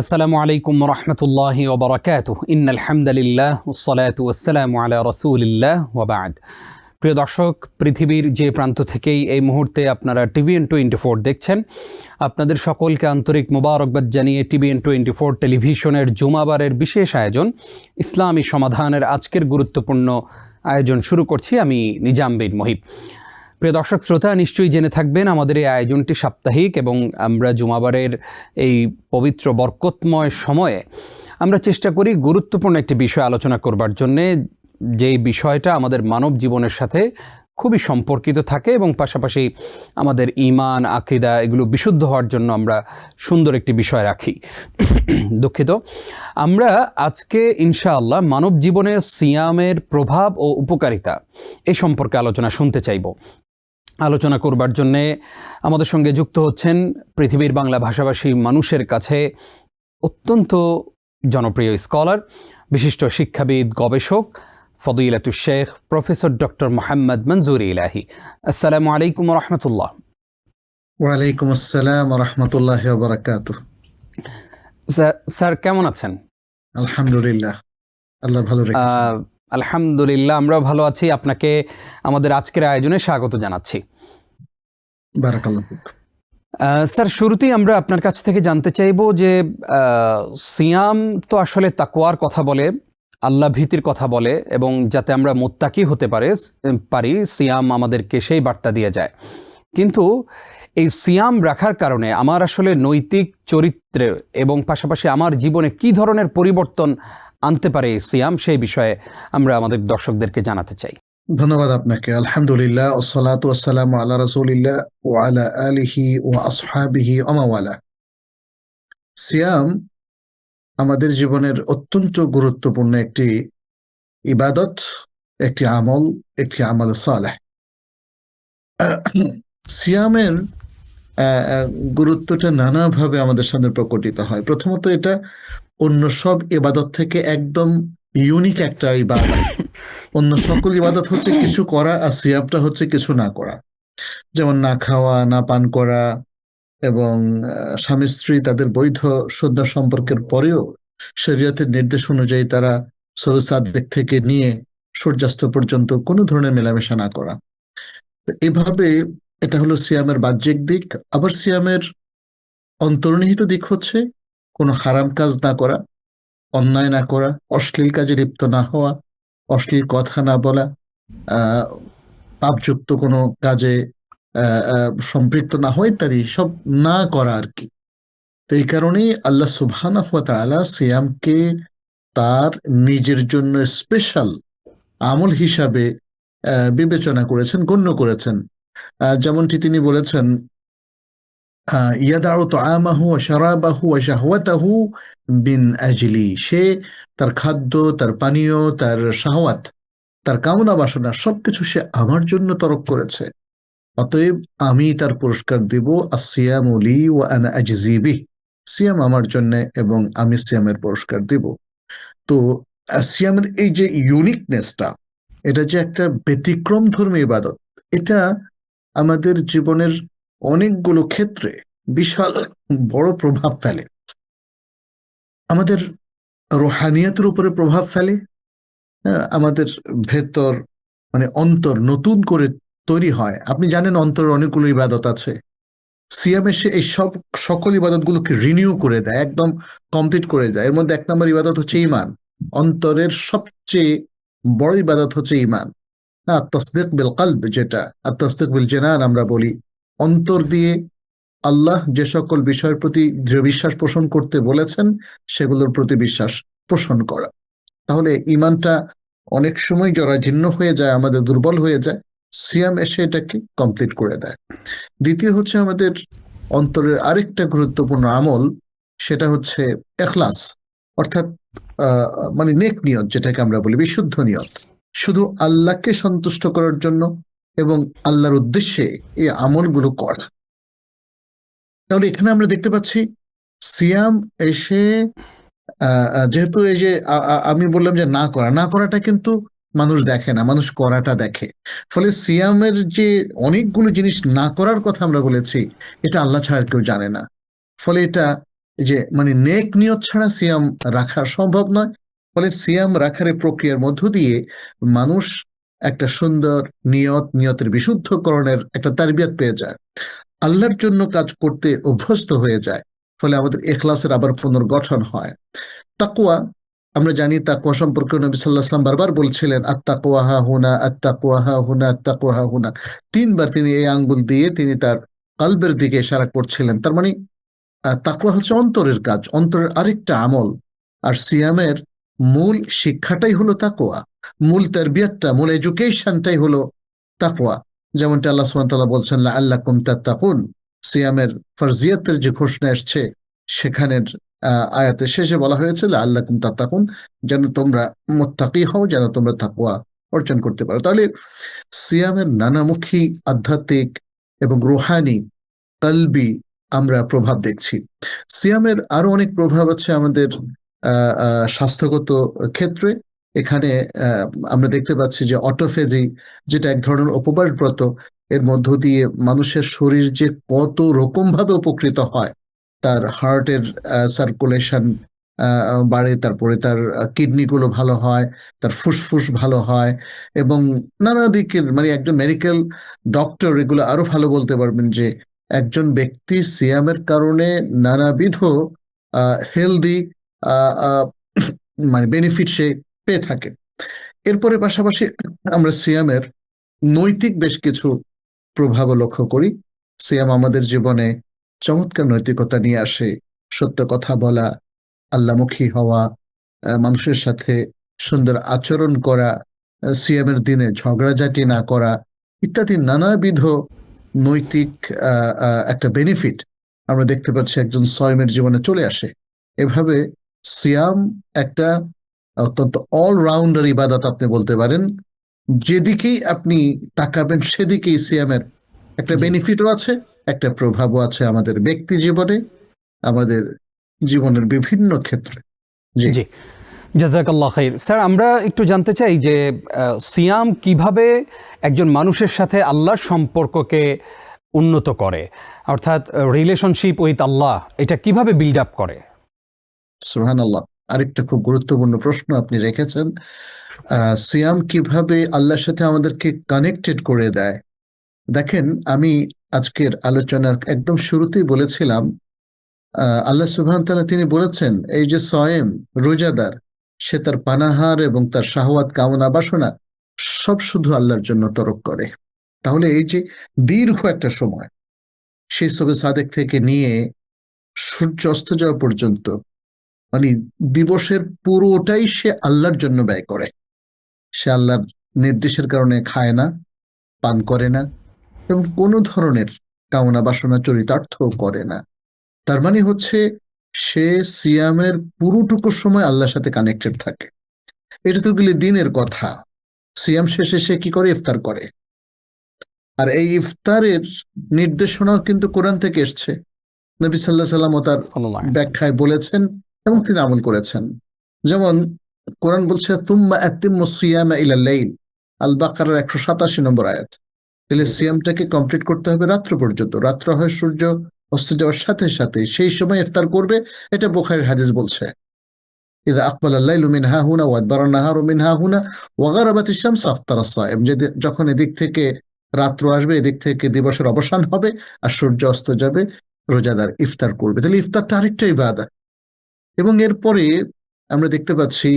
আসসালামু আলাইকুম রহমতুল্লাহি ওয়া বারাকাতুহু ইন্নাল হামদালিল্লাহ ওয়াসসালাতু ওয়াসসালামু আলা রাসূলিল্লাহ ওয়া বা'দ। প্রিয় দর্শক, পৃথিবীর যে প্রান্ত থেকেই এই মুহূর্তে আপনারা TVN24 দেখছেন, আপনাদের সকলকে আন্তরিক মোবারকবাদ জানিয়ে TVN24 টেলিভিশনের জুমাবারের বিশেষ আয়োজন ইসলামী সমাধানের আজকের গুরুত্বপূর্ণ আয়োজন শুরু করছি। আমি নিজাম বিন মহিব। প্রিয় দর্শক শ্রোতা, নিশ্চয়ই জেনে থাকবেন আমাদের এই আয়োজনটি সাপ্তাহিক এবং আমরা জুমাবারের এই পবিত্র বরকতময় সময়ে আমরা চেষ্টা করি গুরুত্বপূর্ণ একটি বিষয় আলোচনা করবার জন্যে, যেই বিষয়টা আমাদের মানব জীবনের সাথে খুবই সম্পর্কিত থাকে এবং পাশাপাশি আমাদের ঈমান আকীদা এগুলো বিশুদ্ধ হওয়ার জন্য আমরা সুন্দর একটি বিষয় রাখি। দুঃখিত। আমরা আজকে ইনশাআল্লাহ মানব জীবনে সিয়ামের প্রভাব ও উপকারিতা এই সম্পর্কে আলোচনা শুনতে চাইব। আলোচনা করবার জন্যে আমাদের সঙ্গে যুক্ত হচ্ছেন পৃথিবীর বাংলা ভাষাভাষী মানুষের কাছে অত্যন্ত জনপ্রিয় স্কলার, বিশিষ্ট শিক্ষাবিদ, গবেষক, ফদিলাতুশ শেখ প্রফেসর ডক্টর মোহাম্মদ মনজুর ইলাহি। আসসালামু আলাইকুম রহমতুল্লাহ। ওয়ালাইকুম আসসালাম রহমতুল্লাহি ওয়া বারাকাতুহু। স্যার কেমন আছেন? আলহামদুলিল্লাহ, আল্লাহ ভালো রেখেছেন। আলহামদুলিল্লাহ, আমরাও ভালো আছি। আপনাকে আমাদের আজকের আয়োজনে স্বাগত জানাচ্ছি। বারাকাল্লাহু ফিক। স্যার, শুরুতেই আমরা আপনার কাছ থেকে জানতে চাইব যে সিয়াম তো আসলে তাকওয়ার কথা বলে, আল্লাহ ভীতির কথা বলে, এবং যাতে আমরা মুত্তাকি হতে পারি সিয়াম আমাদেরকে সেই বার্তা দিয়ে যায়। কিন্তু এই সিয়াম রাখার কারণে আমার আসলে নৈতিক চরিত্রে এবং পাশাপাশি আমার জীবনে কি ধরনের পরিবর্তন আনতে পারে এই সিয়াম, সেই বিষয়ে আমরা আমাদের দর্শকদেরকে জানাতে চাই। ধন্যবাদ আপনাকে। আলহামদুলিল্লাহ, ওয়াসসালাতু ওয়াসসালামু আলা রাসূলিল্লাহ ওয়া আলা আলিহি ওয়া আসহাবিহি ওয়া মাওয়ালা। সিয়াম আমাদের জীবনের অত্যন্ত গুরুত্বপূর্ণ একটি ইবাদত, একটি আমল, একটি আমল সালেহ। সিয়ামের গুরুত্বটা নানাভাবে আমাদের সামনে প্রকটিত হয়। প্রথমত, এটা অন্য সব ইবাদত থেকে একদম ইউনিক একটা ইবাদত। অন্য সকল ইবাদত হচ্ছে কিছু করা, আর সিয়ামটা হচ্ছে কিছু না করা। যেমন না খাওয়া, না পান করা, এবং স্বামী স্ত্রী তাদের বৈধ সন্ধ্যা সম্পর্কের পরেও শরীয়তের নির্দেশ অনুযায়ী তারা সবে সাদেক থেকে নিয়ে সূর্যাস্ত পর্যন্ত কোনো ধরনের মেলামেশা না করা। এভাবে এটা হলো সিয়ামের বাহ্যিক দিক। আবার সিয়ামের অন্তর্নিহিত দিক হচ্ছে কোনো হারাম কাজ না করা, অন্যায় না করা, অশ্লীল কাজে লিপ্ত না হওয়া, অশ্লীল কথা না বলা, পাপযুক্ত কোনো কাজে সম্পৃক্ত না হওয়া ইত্যাদি সব না করা আর কি। তো এই কারণেই আল্লাহ সুবহানাহু ওয়া তাআলা সিয়ামকে তার নিজের জন্য স্পেশাল আমল হিসাবে বিবেচনা করেছেন, গণ্য করেছেন। যেমনটি তিনি বলেছেন, ইয়াদাউ তাআমাহু ওয়া শারাবাহু ওয়া শাহওয়াতাহু বিন আজলি। সে তার খাদ্য, তার পানীয়, তার শাহওয়াত, তার কামনা বাসনা সবকিছু সে আমার জন্য তরক করেছে, অতএব আমি তার পুরস্কার দিব। আসিয়ামু লি ওয়া আনা আজজি বিহ। সিয়াম আমার জন্য এবং আমি সিয়ামের পুরস্কার দিব। তো সিয়ামের এই যে ইউনিকনেসটা, এটা যে একটা ব্যতিক্রম ধর্মী ইবাদত, এটা আমাদের জীবনের অনেকগুলো ক্ষেত্রে বিশাল বড় প্রভাব ফেলে। আমাদের রুহানিয়াতের উপরে প্রভাব ফেলে। আমাদের ভেতর মানে অন্তর নতুন করে তৈরি হয়। আপনি জানেন অন্তরের অনেকগুলো ইবাদত আছে। সিয়াম এসে এই সকল ইবাদতগুলোকে রিনিউ করে দেয়, একদম কমপ্লিট করে দেয়। এর মধ্যে এক নম্বর ইবাদত হচ্ছে ঈমান। অন্তরের সবচেয়ে বড় ইবাদত হচ্ছে ঈমান। তাসদীক বিল কলব, যেটা আর তাসদীক বিল জানান আমরা বলি। অন্তর দিয়ে আল্লাহ যে সকল বিষয়ের প্রতি দৃঢ় বিশ্বাস পোষণ করতে বলেছেন সেগুলোর প্রতি বিশ্বাস পোষণ করা। তাহলে ঈমানটা অনেক সময় জরাজীর্ণ হয়ে যায়, আমাদের দুর্বল হয়ে যায়। সিয়াম এসে এটাকে কমপ্লিট করে দেয়। দ্বিতীয় হচ্ছে আমাদের অন্তরের আরেকটা গুরুত্বপূর্ণ আমল, সেটা হচ্ছে ইখলাস, অর্থাৎ মানে নেক নিয়ত, যেটাকে আমরা বলি বিশুদ্ধ নিয়ত, শুধু আল্লাহকে সন্তুষ্ট করার জন্য এবং আল্লাহর উদ্দেশ্যে এই আমলগুলো করা। তাহলে এখানে আমরা দেখতে পাচ্ছি সিয়াম এসে যেহেতু এই যে আমি বললাম যে না করাটা কিন্তু মানুষ দেখে না, মানুষ করাটা দেখে। ফলে সিয়ামের যে অনেকগুলো জিনিস না করার কথা আমরা বলেছি, এটা আল্লাহ ছাড়া কেউ জানে না। ফলে এটা যে মানে নেক নিয়ত ছাড়া সিয়াম রাখা সম্ভব নয়। ফলে সিয়াম রাখার এই প্রক্রিয়ার মধ্য দিয়ে মানুষ একটা সুন্দর নিয়তের বিশুদ্ধকরণের একটা তারবিয়াত পেয়ে যায়, আল্লাহর জন্য কাজ করতে অভ্যস্ত হয়ে যায়। ফলে আমাদের ইখলাসের আবার পুনর্গঠন হয়। তাকওয়া, আমরা জানি তাকওয়া সম্পর্কে নবী সাল্লাল্লাহু আলাইহি ওয়াসাল্লাম বারবার বলছিলেন, আত্তাকওয়া হা হুনা, আত্তাকওয়া হা হুনা, আত্তাকওয়া হা হুনা। তিনবার তিনি এই আঙ্গুল দিয়ে তিনি তার কলবের দিকে ইশারা করছিলেন। তার মানে তাকওয়া হচ্ছে অন্তরের কাজ, অন্তরের আরেকটা আমল। আর সিয়ামের মূল শিক্ষাটাই হলো তাকওয়া, মূল তারবিয়াতটা, মূল এডুকেশনটাই হলো তাকওয়া। যেমনটা আল্লাহ সুবহানাহু ওয়া তাআলা বলছেন, লাআল্লাকুম তাত্তাকুন। সিয়ামের ফরজিয়াতের যে ঘোষণা এসছে সেখানের আয়াতের শেষে বলা হয়েছে লাআল্লাকুম তাত্তাকুন, যেন তোমরা মুত্তাকি হও, যেন তোমরা তাকওয়া অর্জন করতে পারো। তাহলে সিয়ামের নানামুখী আধ্যাত্মিক এবং রুহানি, কলবি আমরা প্রভাব দেখছি। সিয়ামের আরো অনেক প্রভাব আছে আমাদের স্বাস্থ্যগত ক্ষেত্রে। এখানে আমরা দেখতে পাচ্ছি যে অটোফেজি, যেটা এক ধরনের উপবাস ব্রত, এর মধ্য দিয়ে মানুষের শরীর যে কত রকম ভাবে উপকৃত হয়। তার হার্টের সার্কুলেশন বাড়ে, তারপরে তার কিডনিগুলো ভালো হয়, তার ফুসফুস ভালো হয়, এবং নানা দিকের মানে একজন মেডিকেল ডক্টর এগুলো আরো ভালো বলতে পারবেন যে একজন ব্যক্তি সিয়ামের কারণে নানাবিধ হেলদি মানে বেনিফিট সে পেয়ে থাকে। এরপরে পাশাপাশি আমরা সিয়ামের নৈতিক বেশ কিছু প্রভাব লক্ষ্য করি। সিয়াম আমাদের জীবনে চমৎকার নৈতিকতা নিয়ে আসে। সত্য কথা বলা, আল্লামুখী হওয়া, মানুষের সাথে সুন্দর আচরণ করা, সিয়ামের দিনে ঝগড়াঝাটি না করা, ইত্যাদি নানাবিধ নৈতিক একটা বেনিফিট আমরা দেখতে পাচ্ছি একজন সয়মের জীবনে চলে আসে। এভাবে সিয়াম একটা অত্যন্ত অলরাউন্ডার ইবাদত আপনি বলতে পারেন। যেদিকেই আপনি তাকাবেন সেদিকেই সিয়ামের একটা বেনিফিটও আছে, একটা প্রভাবও আছে আমাদের ব্যক্তি জীবনে, আমাদের জীবনের বিভিন্ন ক্ষেত্রে। জি, জি, জাযাকাল্লাহ খাইর। স্যার, আমরা একটু জানতে চাই যে সিয়াম কিভাবে একজন মানুষের সাথে আল্লাহর সম্পর্ককে উন্নত করে, অর্থাৎ রিলেশনশিপ উইথ আল্লাহ এটা কিভাবে বিল্ড আপ করে? সুবহানাল্লাহ, আরেকটা খুব গুরুত্বপূর্ণ প্রশ্ন আপনি রেখেছেন। সিয়াম কিভাবে আল্লাহর সাথে আমাদেরকে কানেক্টেড করে দেয়। দেখেন, আমি আজকের আলোচনার একদম শুরুতেই বলেছিলাম, আল্লাহ সুবহানাহু ওয়া তাআলা তিনি বলেছেন এই যে সয়েম, রোজাদার, সে তার পানাহার এবং তার শাহওয়াত কামনা বাসনা সব শুধু আল্লাহর জন্য তরক করে। তাহলে এই যে দীর্ঘ একটা সময়, সেই সবে সাদেক থেকে নিয়ে সূর্য অস্ত যাওয়া পর্যন্ত, মানে দিবসের পুরোটাই সে আল্লাহর জন্য ব্যয় করে। সে আল্লাহর নির্দেশের কারণে খায় না, পান করে না, এবং কোনো ধরনের কামনা বাসনা চরিতার্থ করে না। তার মানে হচ্ছে সে সিয়ামের পুরোটুকু সময় আল্লাহর সাথে কানেক্টেড থাকে। এটা তো গেলে দিনের কথা। সিয়াম শেষে সে কি করে? ইফতার করে। আর এই ইফতারের নির্দেশনাও কিন্তু কোরআন থেকে এসছে। নবী সাল্লাল্লাহু আলাইহি ওয়াসাল্লাম তার সাল্লাল্লাহু আলাইহি ওয়াসাল্লাম। ব্যাখ্যায় বলেছেন এবং তিনি আমল করেছেন। যেমন কোরআন বলছে তুম্মা আতিম্মুস সিয়ামা ইলাল লাইল, আল বাকারার 187 নম্বর আয়াত। তাহলে সিয়ামটাকে কমপ্লিট করতে হবে রাত্র পর্যন্ত। রাত্র হয় সূর্য অস্ত যাওয়ার সাথে সাথে, সেই সময় ইফতার করবে। এটা বুখারীর হাদিস বলছে, ইযা আকবালা আল-লাইলু মিন হাহুনা ওয়া আদবারা আন-নাহারু মিন হাহুনা ওয়া গারাবাতিশ শামসু আফতারা আস-সাইম। যখন এদিক থেকে রাত্র আসবে, এদিক থেকে দিবসের অবসান হবে আর সূর্য অস্ত যাবে, রোজাদার ইফতার করবে। তাহলে ইফতারটা আরেকটা ইবাদত। এবং এরপরে আমরা দেখতে পাচ্ছি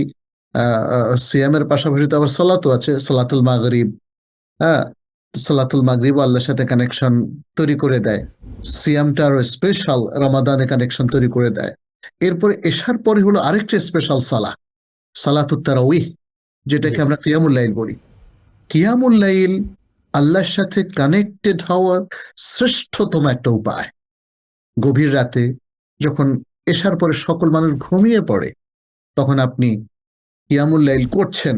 সিয়ামের পাশাপাশি তো আবার সালাতও আছে, সালাতুল মাগরিব। হ্যাঁ, সালাতুল মাগরিব আল্লাহর সাথে কানেকশন তৈরি করে দেয়। সিয়ামটা আরো স্পেশাল, রমাদানে কানেকশন তৈরি করে দেয়। এরপরে এশার পরে হলো আরেকটা স্পেশাল সালাহ, সালাতুত তারাউইহ, যেটাকে আমরা কিয়ামুল লাইল বলি। কিয়ামুল লাইল আল্লাহর সাথে কানেক্টেড হওয়ার শ্রেষ্ঠতম একটা উপায়। গভীর রাতে যখন এশার পরে সকল মানুষ ঘুমিয়ে পড়ে, তখন আপনি কিয়ামুল লাইল করছেন,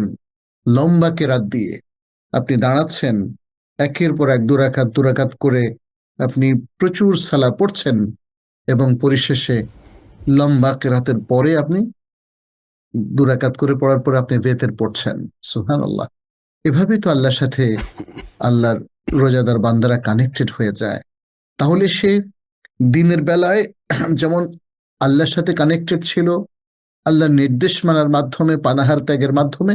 লম্বা কেরাত দিয়ে আপনি দাঁড়াচ্ছেন, একের পর এক দুরাকাত করে আপনি প্রচুর সালা পড়ছেন, এবং পরিশেষে লম্বা কেরাতের পরে আপনি দুরাকাত করে পড়ার পরে আপনি বেতের পড়ছেন। সুবহানাল্লাহ। এভাবেই তো আল্লাহর সাথে আল্লাহর রোজাদার বান্দারা কানেক্টেড হয়ে যায়। তাহলে সে দিনের বেলায় যেমন আল্লাহর সাথে কানেক্টেড ছিল আল্লাহর নির্দেশ মানার মাধ্যমে, পানাহার ত্যাগের মাধ্যমে।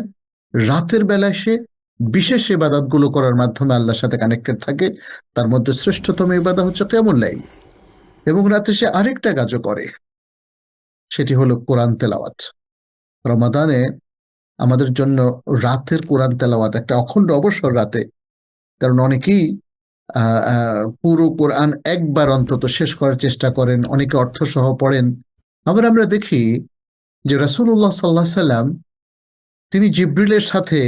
রাতের বেলায় সে বিশেষ ইবাদতগুলো করার মাধ্যমে আল্লাহর সাথে কানেক্টেড থাকে। তার মধ্যে শ্রেষ্ঠতম ইবাদত হচ্ছে কিয়ামুল লাইল। এবং রাতে সে আরেকটা কাজও করে, সেটি হলো কোরআন তেলাওয়াত। রমাদানে আমাদের জন্য রাতের কোরআন তেলাওয়াত একটা অখণ্ড অবসর রাতে, কারণ অনেকেই পুরো কোরআন একবার অন্তত শেষ করার চেষ্টা করেন, অনেকে অর্থ সহ পড়েন। আবার আমরা দেখি যে রাসূলুল্লাহ সাল্লাল্লাহু আলাইহি সাল্লাম তিনি জিবরিলের সাথে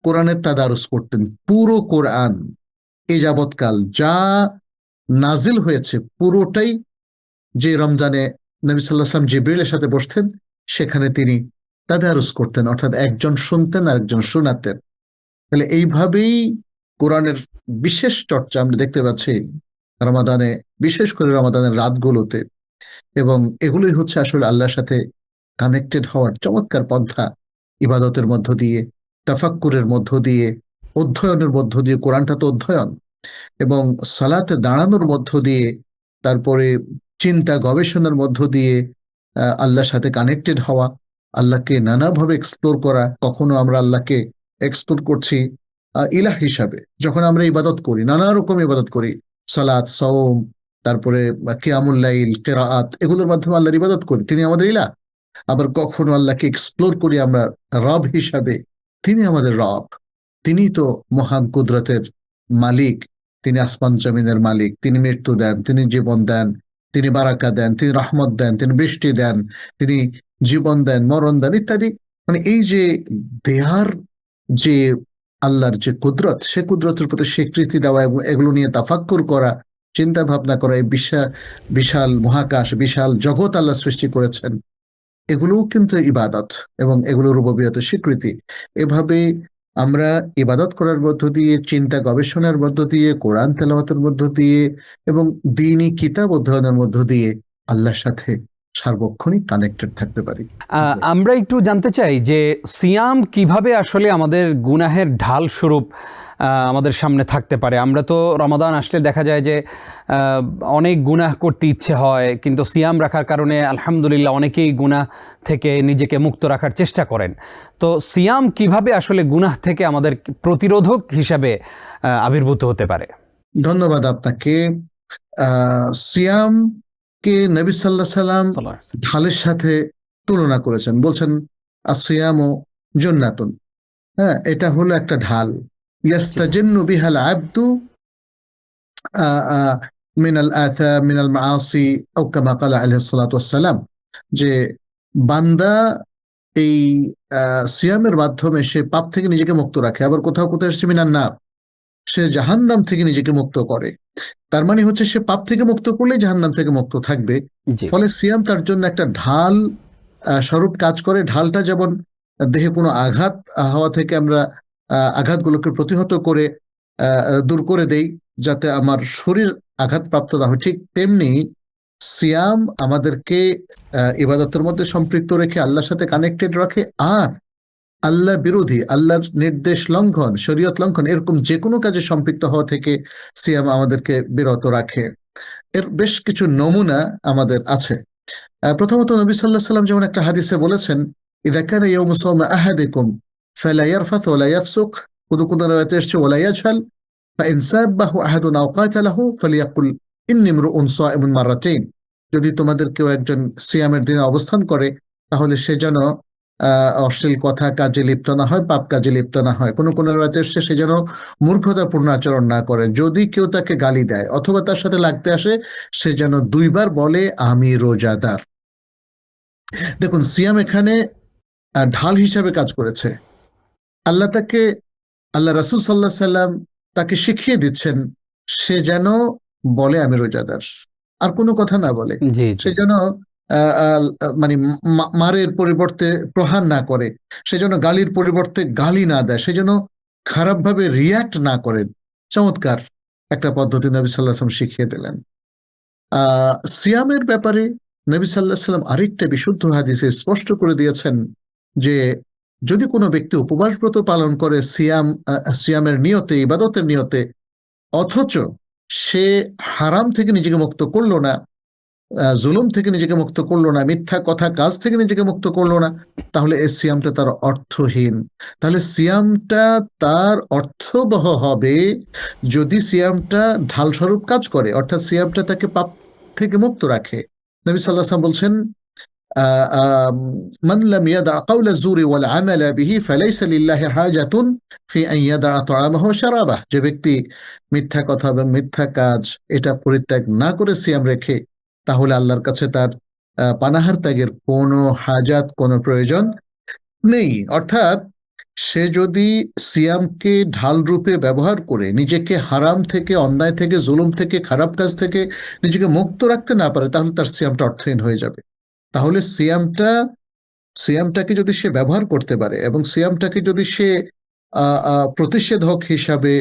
কোরআনের তাদারুস করতেন। পুরো কোরআন এ যাবৎকাল যা নাজিল হয়েছে পুরোটাই যে রমজানে নবী সাল্লাল্লাহু আলাইহি ওয়াসাল্লাম জিবরিলের সাথে বসতেন, সেখানে তিনি তাদারুস করতেন, অর্থাৎ একজন শুনতেন আর একজন শোনাতেন। তাহলে এইভাবেই কোরআনের বিশেষ চর্চা আমরা দেখতে পাচ্ছি রমাদানে, বিশেষ করে রমাদানের রাতগুলোতে। এবং এগুলোই হচ্ছে আসলে আল্লাহর সাথে কানেক্টেড হওয়ার চমৎকার পন্থা। ইবাদতের মধ্য দিয়ে, তাফাক্কুরের মধ্য দিয়ে, অধ্যয়নের মধ্য দিয়ে, কোরআনটা তো অধ্যয়ন, এবং সালাতে দাঁড়ানোর মধ্য দিয়ে, তারপরে চিন্তা গবেষণার মধ্য দিয়ে আল্লাহর সাথে কানেক্টেড হওয়া, আল্লাহকে নানাভাবে এক্সপ্লোর করা। কখনো আমরা আল্লাহকে এক্সপ্লোর করছি ইলাহ হিসাবে, যখন আমরা ইবাদত করি, নানা রকম ইবাদত করি, সালাত, সাওম, তারপরে কিয়ামুল লাইল, কিরাআত, এগুলোর মাধ্যমে আল্লাহর ইবাদত করি, তিনি আমাদের ইলাহ। আবার কখনো আল্লাহকে এক্সপ্লোর করি আমরা রব হিসাবে, তিনি আমাদের রব, তিনি তো মহান কুদরতের মালিক, তিনি আসমান জমিনের মালিক, তিনি মৃত্যু দেন, তিনি জীবন দেন, তিনি বারাকা দেন, তিনি রহমত দেন, তিনি বৃষ্টি দেন, তিনি জীবন দেন, মরণ দেন, ইত্যাদি। মানে এই যে দেয়ার যে আল্লাহর যে কুদরত, সে কুদরতের প্রতি স্বীকৃতি দেওয়া এবং এগুলো নিয়ে তাফাক্কুর করা, চিন্তা ভাবনা করা, এই বিশাল মহাকাশ, বিশাল জগৎ আল্লাহ সৃষ্টি করেছেন, এগুলোও কিন্তু ইবাদত এবং এগুলোর রুবুবিয়তের স্বীকৃতি। এভাবে আমরা ইবাদত করার মধ্য দিয়ে, চিন্তা গবেষণার মধ্য দিয়ে, কোরআন তেলাওয়াতের মধ্য দিয়ে এবং দ্বীনি কিতাব অধ্যয়নের মধ্য দিয়ে আল্লাহর সাথে সার্বক্ষণিক কানেক্টেড থাকতে পারি। আমরা একটু জানতে চাই যে সিয়াম কিভাবে আসলে আমাদের গুনাহের ঢাল স্বরূপ আমাদের সামনে থাকতে পারে। আমরা তো রমাদান আসলে দেখা যায় যে অনেক গুনাহ করতে ইচ্ছে হয়, কিন্তু সিয়াম রাখার কারণে আলহামদুলিল্লাহ অনেকেই গুনাহ থেকে নিজেকে মুক্ত রাখার চেষ্টা করেন। তো সিয়াম কিভাবে আসলে গুনাহ থেকে আমাদের প্রতিরোধক হিসাবে আবির্ভূত হতে পারে? ধন্যবাদ আপনাকে। সিয়াম কে নবী সাল্লাল্লাহু আলাইহি সাল্লাম ঢালের সাথে তুলনা করেছেন, বলছেন আসিয়ামু জান্নাতুন। হ্যাঁ, এটা হলো একটা ঢাল, ইয়াস্তাজিন্নু বিহাল আবদু মিনাল আথাম মিনাল মাআসি আও কামা ক্বালা আলাইহিস সালাতু ওয়াস সালাম, যে বান্দা এই সিয়ামের মাধ্যমে সে পাপ থেকে নিজেকে মুক্ত রাখে। আবার কোথাও কোথাও এসেছে মিনান নার, সে জাহান্নাম থেকে নিজেকে মুক্ত করে। তার মানে হচ্ছে সে পাপ থেকে মুক্ত করলে জাহান্নাম থেকে মুক্ত থাকবে। ফলে সিয়াম তার জন্য একটা ঢাল স্বরূপ কাজ করে। ঢালটা যেমন দেহে কোনো আঘাত হওয়া থেকে আমরা আঘাতগুলোকে প্রতিহত করে দূর করে দেই, যাতে আমার শরীর আঘাতপ্রাপ্ত না হয়, ঠিক তেমনি সিয়াম আমাদেরকে ইবাদতের মধ্যে সম্পৃক্ত রেখে আল্লাহর সাথে কানেক্টেড রাখে। আর আল্লাহ বিরোধী, আল্লাহর নির্দেশ লঙ্ঘন, শরীয়ত লঙ্ঘন, এরকম যে কোনো কাজে সম্পৃক্ত হওয়া থেকে সিয়াম আমাদেরকে বিরত রাখে। এর বেশ কিছু নমুনা আমাদের আছে। প্রথমত নবী সাল্লাল্লাহু আলাইহি সাল্লাম যেমন একটা হাদিসে বলেছেন, ইযা কানা ইয়াউমু সাওমি আহাদিকুম ফালা ইয়ারফাথ ওয়ালা ইয়াফসুক, কোন কোন রাওয়ায়াতে এসেছে ওয়ালা ইয়াজহাল, ফাইন সাব্বাহু আহাদুন আও কাতালাহু ফালিয়াকুল ইন্নী ইমরুউন সাইমুন মাররাতাইন। যদি তোমাদের কেউ একজন সিয়ামের দিনে অবস্থান করে, তাহলে সে যেন অশ্লীল কথা কাজে লিপ্ত না হয়, পাপ কাজে লিপ্ত না হয়। কোনো কোনো রাতে সে যেন মূর্খতাপূর্ণ আচরণ না করে। যদি কেউ তাকে গালি দেয় অথবা তার সাথে লাগতে আসে, সে যেন দুইবার বলে আমি রোজাদার। দেখুন, সিয়াম এখানে ঢাল হিসাবে কাজ করেছে। আল্লাহ রাসূল সাল্লাল্লাহু আলাইহি সাল্লাম তাকে শিখিয়ে দিচ্ছেন সে যেন বলে আমি রোজাদার, আর কোনো কথা না বলে। সে যেন মানে মারের পরিবর্তে প্রহার না করে, সে যেন গালির পরিবর্তে গালি না দেয়, সে যেন খারাপভাবে রিয়াক্ট না করে। চমৎকার একটা পদ্ধতি নবী সাল্লাল্লাহু আলাইহি ওয়াসাল্লাম শিখিয়ে দিলেন। সিয়ামের ব্যাপারে নবী সাল্লাল্লাহু আলাইহি ওয়াসাল্লাম আরেকটা বিশুদ্ধ হাদিসে স্পষ্ট করে দিয়েছেন যে যদি কোনো ব্যক্তি উপবাস ব্রত পালন করে সিয়ামের নিয়তে, ইবাদতের নিয়তে, অথচ সে হারাম থেকে নিজেকে মুক্ত করলো না, জুলুম থেকে নিজেকে মুক্ত করলো না, মিথ্যা কথা কাজ থেকে নিজেকে মুক্ত করলো না, তাহলে এই সিয়ামটা তার অর্থহীন। তাহলে সিয়ামটা তার অর্থবহ হবে যদি সিয়ামটা ঢালস্বরূপ কাজ করে, অর্থাৎ সিয়ামটা তাকে পাপ থেকে মুক্ত রাখে। নবী সাল্লাল্লাহু আলাইহি ওয়াসাল্লাম বলছেন, মান লাম ইয়াদা কাওলা যুরি ওয়াল আমালা বিহি ফালাইসা লিল্লাহি হাজাতুন ফি আন ইয়াদা তাআমাহু ওয়া শারাবাহ। যে ব্যক্তি মিথ্যা কথা এবং মিথ্যা কাজ এটা পরিত্যাগ না করে সিয়াম রেখে, তাহলে আল্লাহর কাছে তার পানাহার ত্যাগের কোনো হাজাত, কোনো প্রয়োজন নেই। অর্থাৎ সে যদি সিয়ামকে ঢাল রূপে ব্যবহার করে নিজেকে হারাম থেকে, অন্যায় থেকে, জুলুম থেকে, খারাপ কাজ থেকে নিজেকে মুক্ত রাখতে না পারে, তাহলে তার সিয়ামটা অর্থহীন হয়ে যাবে। তাহলে সিয়ামটাকে যদি সে ব্যবহার করতে পারে এবং সিয়ামটাকে যদি সে প্রতিষেধক হিসাবে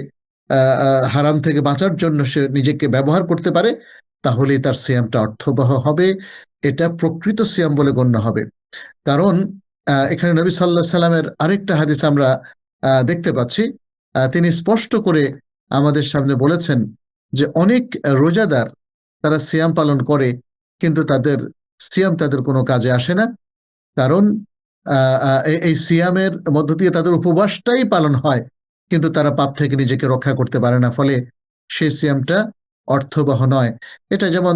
হারাম থেকে বাঁচার জন্য সে নিজেকে ব্যবহার করতে পারে, তাহলেই তার সিয়ামটা অর্থবহ হবে, এটা প্রকৃত সিয়াম বলে গণ্য হবে। কারণ এখানে নবী সাল্লাল্লাহু আলাইহি সাল্লামের আরেকটা হাদিস আমরা দেখতে পাচ্ছি। তিনি স্পষ্ট করে আমাদের সামনে বলেছেন যে অনেক রোজাদার তারা সিয়াম পালন করে, কিন্তু তাদের সিয়াম তাদের কোনো কাজে আসে না। কারণ এই সিয়ামের মধ্য দিয়ে তাদের উপবাসটাই পালন হয়, কিন্তু তারা পাপ থেকে নিজেকে রক্ষা করতে পারে না, ফলে সেই সিয়ামটা অর্থবহ নয়। এটা যেমন